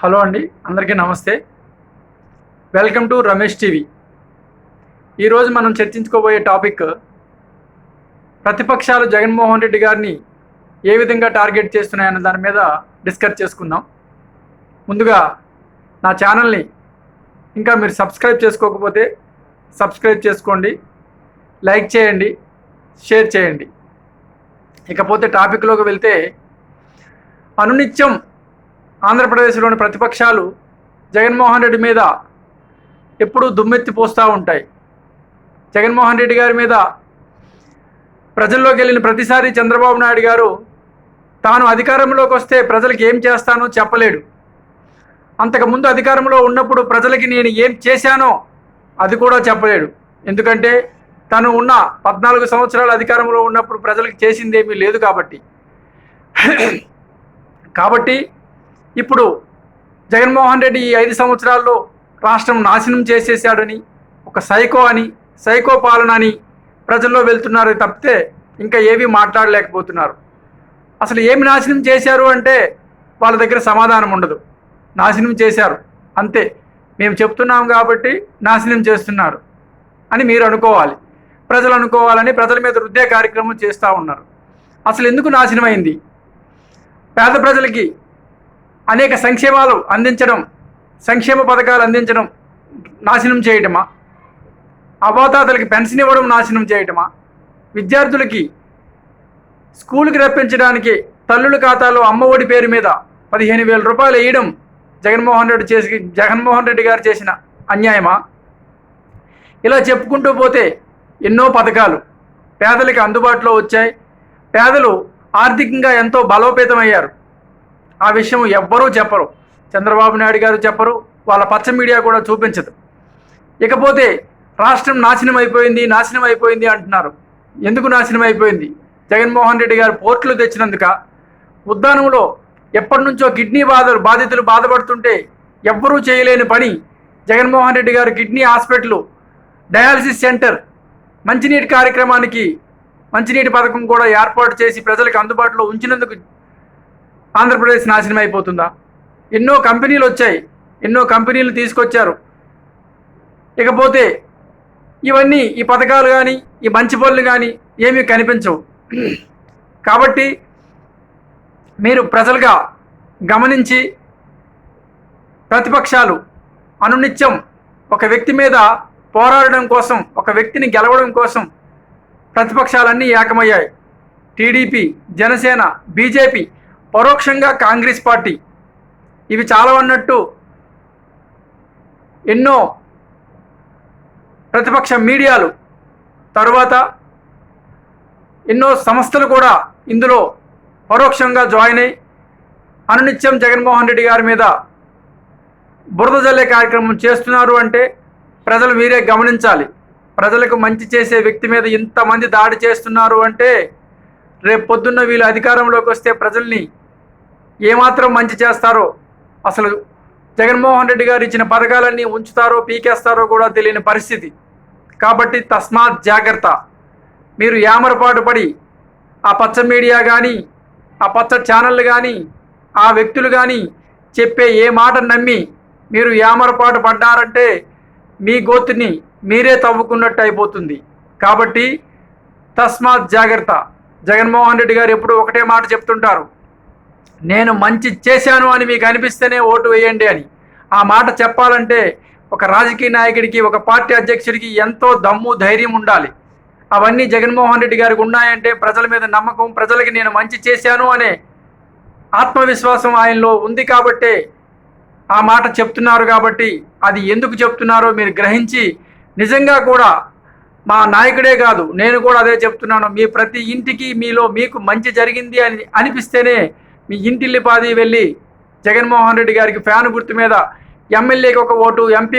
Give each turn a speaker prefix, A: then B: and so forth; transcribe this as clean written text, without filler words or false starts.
A: Hello అండి, అందరికీ నమస్తే. Welcome to Ramesh TV. ఈరోజు మనం చర్చించుకోబోయే టాపిక్ ప్రతిపక్షాలు జగన్మోహన్ రెడ్డి గారిని ఏ విధంగా టార్గెట్ చేస్తున్నాయన్న దాని మీద డిస్కస్ చేసుకుందాం. ముందుగా నా ఛానల్ని ఇంకా మీరు సబ్స్క్రైబ్ చేసుకోకపోతే సబ్స్క్రైబ్ చేసుకోండి, లైక్ చేయండి, షేర్ చేయండి. ఇకపోతే టాపిక్లోకి వెళ్తే, అనునిత్యం ఆంధ్రప్రదేశ్లోని ప్రతిపక్షాలు జగన్మోహన్ రెడ్డి మీద ఎప్పుడూ దుమ్మెత్తి పోస్తూ ఉంటాయి. జగన్మోహన్ రెడ్డి గారి మీద ప్రజల్లోకి వెళ్ళిన ప్రతిసారి చంద్రబాబు నాయుడు గారు తాను అధికారంలోకి వస్తే ప్రజలకు ఏం చేస్తానో చెప్పలేడు. అంతకుముందు అధికారంలో ఉన్నప్పుడు ప్రజలకి నేను ఏం చేశానో అది కూడా చెప్పలేడు. ఎందుకంటే తను ఉన్న 14 సంవత్సరాల అధికారంలో ఉన్నప్పుడు ప్రజలకు చేసింది ఏమీ లేదు కాబట్టి ఇప్పుడు జగన్మోహన్ రెడ్డి ఈ 5 సంవత్సరాల్లో రాష్ట్రం నాశనం చేసేసాడని, ఒక సైకో పాలన అని ప్రజల్లో వెళ్తున్నారు తప్పితే ఇంకా ఏమీ మాట్లాడలేకపోతున్నారు. అసలు ఏమి నాశనం చేశారు అంటే వాళ్ళ దగ్గర సమాధానం ఉండదు. నాశనం చేశారు అంతే, మేము చెప్తున్నాం కాబట్టి నాశనం చేస్తున్నారు అని మీరు అనుకోవాలి, ప్రజలు అనుకోవాలని ప్రజల మీద రుద్దే కార్యక్రమం చేస్తూ ఉన్నారు. అసలు ఎందుకు నాశనం అయింది? పేద ప్రజలకి అనేక సంక్షేమాలు అందించడం, సంక్షేమ పథకాలు అందించడం నాశనం చేయటమా? అవాతాతలకి పెన్షన్ ఇవ్వడం నాశనం చేయటమా? విద్యార్థులకి స్కూల్కి రప్పించడానికి తల్లుల ఖాతాలో అమ్మఒడి పేరు మీద 15,000 రూపాయలు వేయడం జగన్మోహన్ రెడ్డి గారు చేసిన అన్యాయమా? ఇలా చెప్పుకుంటూ పోతే ఎన్నో పథకాలు పేదలకి అందుబాటులో వచ్చాయి. పేదలు ఆర్థికంగా ఎంతో బలోపేతమయ్యారు. ఆ విషయం ఎవ్వరూ చెప్పరు. చంద్రబాబు నాయుడు గారు చెప్పరు, వాళ్ళ పచ్చ మీడియా కూడా చూపించదు. ఇకపోతే రాష్ట్రం నాశనం అయిపోయింది అంటున్నారు. ఎందుకు నాశనం అయిపోయింది? జగన్మోహన్ రెడ్డి గారు పోర్టులు తెచ్చినందుక? ఉద్దానంలో ఎప్పటి నుంచో కిడ్నీ బాధితులు బాధపడుతుంటే ఎవ్వరూ చేయలేని పని జగన్మోహన్ రెడ్డి గారు కిడ్నీ హాస్పిటల్, డయాలసిస్ సెంటర్, మంచినీటి కార్యక్రమానికి మంచినీటి పథకం కూడా ఏర్పాటు చేసి ప్రజలకు అందుబాటులో ఉంచినందుకు ఆంధ్రప్రదేశ్ నాశనం అయిపోతుందా? ఎన్నో కంపెనీలు వచ్చాయి, ఎన్నో కంపెనీలు తీసుకొచ్చారు. ఇకపోతే ఇవన్నీ, ఈ పథకాలు కానీ ఈ మంచి పనులు కానీ ఏమీ కనిపించవు. కాబట్టి మీరు ప్రజలుగా గమనించి, ప్రతిపక్షాలు అనునిత్యం ఒక వ్యక్తి మీద పోరాడడం కోసం, ఒక వ్యక్తిని గెలవడం కోసం ప్రతిపక్షాలన్నీ ఏకమయ్యాయి. టీడీపీ, జనసేన, బీజేపీ, పరోక్షంగా కాంగ్రెస్ పార్టీ, ఇవి చాలా అన్నట్టు ఎన్నో ప్రతిపక్ష మీడియాలు, తరువాత ఎన్నో సంస్థలు కూడా ఇందులో పరోక్షంగా జాయిన్ అయ్యి అనునిత్యం జగన్మోహన్ రెడ్డి గారి మీద బురద జల్లే కార్యక్రమం చేస్తున్నారు. అంటే ప్రజలు మీరే గమనించాలి. ప్రజలకు మంచి చేసే వ్యక్తి మీద ఇంతమంది దాడి చేస్తున్నారు అంటే రేపు పొద్దున్న వీళ్ళు అధికారంలోకి వస్తే ప్రజల్ని ఏమాత్రం మంచి చేస్తారో, అసలు జగన్మోహన్ రెడ్డి గారు ఇచ్చిన పథకాలన్నీ ఉంచుతారో పీకేస్తారో కూడా తెలియని పరిస్థితి. కాబట్టి తస్మాత్ జాగ్రత్త. మీరు యామరపాటు పడి ఆ పచ్చ మీడియా కానీ, ఆ పచ్చ ఛానళ్ళు కానీ, ఆ వ్యక్తులు కానీ చెప్పే ఏ మాట నమ్మి మీరు యామరపాటు పడ్డారంటే మీ గోతుని మీరే తవ్వుకున్నట్టు అయిపోతుంది. కాబట్టి తస్మాత్ జాగ్రత్త. జగన్మోహన్ రెడ్డి గారు ఎప్పుడు ఒకటే మాట చెప్తుంటారు, నేను మంచి చేశాను అని మీకు అనిపిస్తేనే ఓటు వేయండి అని. ఆ మాట చెప్పాలంటే ఒక రాజకీయ నాయకుడికి, ఒక పార్టీ అధ్యక్షుడికి ఎంతో దమ్ము, ధైర్యం ఉండాలి. అవన్నీ జగన్మోహన్ రెడ్డి గారికి ఉన్నాయంటే ప్రజల మీద నమ్మకం, ప్రజలకి నేను మంచి చేశాను అనే ఆత్మవిశ్వాసం ఆయనలో ఉంది కాబట్టే ఆ మాట చెప్తున్నారు. కాబట్టి అది ఎందుకు చెప్తున్నారో మీరు గ్రహించి, నిజంగా కూడా మా నాయకుడే కాదు, నేను కూడా అదే చెప్తున్నాను, మీ ప్రతి ఇంటికి మీకు మంచి జరిగింది అని అనిపిస్తేనే మీ ఇంటిల్లిపాది వెళ్ళి జగన్మోహన్ రెడ్డి గారికి ఫ్యాన్ గుర్తు మీద ఎమ్మెల్యేకి ఒక ఓటు, ఎంపీ